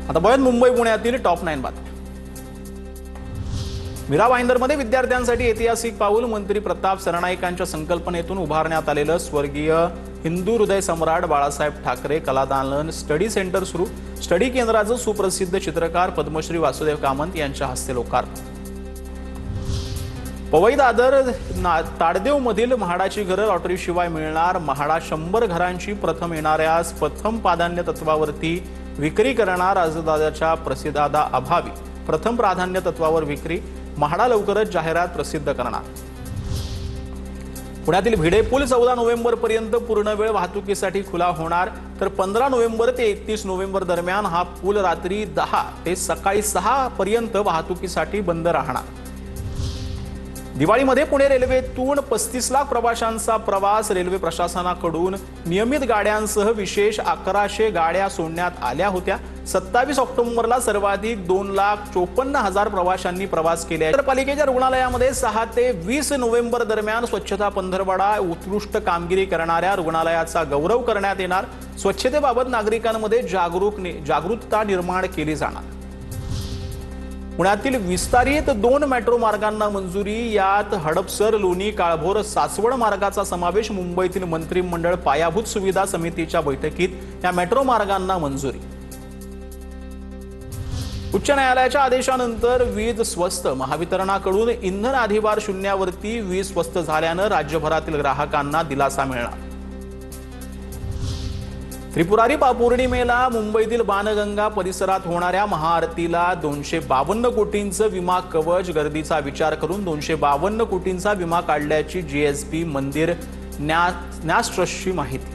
आता बघूयात मुंबई पुण्यातील टॉप 9 बातम्या। मीरा भाईंदरमध्ये विद्यार्थ्यांसाठी ऐतिहासिक पाऊल। मंत्री प्रताप सरनाईकांच्या संकल्पनेतून उभारण्यात आलेलं स्वर्गीय हिंदू हृदय सम्राट बाळासाहेब ठाकरे कलादालन स्टडी सेंटर सुरू। स्टडी केंद्राचं सुप्रसिद्ध चित्रकार पद्मश्री वासुदेव कामंत यांच्या हस्ते लोकार्पण। पवई दादर ताडदेव मधील म्हाडाची घरं लॉटरीशिवाय मिळणार। म्हाडा 100 घरांची प्रथम येणाऱ्यास प्रथम प्राधान्य तत्वावरती विक्री करणार। अर्जदाराच्या प्रसिद्धादा अभावी प्रथम प्राधान्य तत्वावर विक्री। म्हाडा लवकरच जाहिरात प्रसिद्ध करणार। पुण्यातील भिडे पूल 14 नोव्हेंबर पर्यंत पूर्णवेळ वाहतुकीसाठी खुला होणार, तर 15 नोव्हेंबर ते 31 नोव्हेंबर दरम्यान हा पूल रात्री 10 ते सकाळी 6 पर्यंत वाहतुकीसाठी बंद राहणार। दिवाळीमध्ये पुणे रेल्वेतून 35 लाख प्रवाशांचा प्रवास। रेल्वे प्रशासनाकडून नियमित गाड्यांसह विशेष 1100 गाड्या सोडण्यात आल्या होत्या। 27 ऑक्टोबरला सर्वाधिक 2,54,000 प्रवाशांनी प्रवास केला। नगरपालिकेच्या रुग्णालयामध्ये 6 ते 20 नोव्हेंबर दरम्यान स्वच्छता पंधरवडा। उत्कृष्ट कामगिरी करणाऱ्या रुग्णालयाचा गौरव करण्यात येणार। स्वच्छतेबाबत नागरिकांमध्ये जागरूकता निर्माण केली जाणार। पुण्यातील विस्तारित 2 मेट्रो मार्गांना मंजुरी। यात हडपसर लोणी काळभोर सासवड मार्गाचा समावेश। मुंबईतील मंत्रिमंडळ पायाभूत सुविधा समितीच्या बैठकीत या मेट्रो मार्गांना मंजुरी। उच्च न्यायालयाच्या आदेशानंतर वीज स्वस्त। महावितरणाकडून इंधन अधिभार शून्यावरती वीज स्वस्त झाल्यानं राज्यभरातील ग्राहकांना दिलासा मिळणार। त्रिपुरारी पौर्णिमेला मुंबईतील बाणगंगा परिसरात होणाऱ्या महाआरतीला 252 कोटींचं विमा कवच। गर्दीचा विचार करून 252 कोटींचा विमा काढल्याची जीएसबी मंदिर न्यास ट्रस्टची माहिती।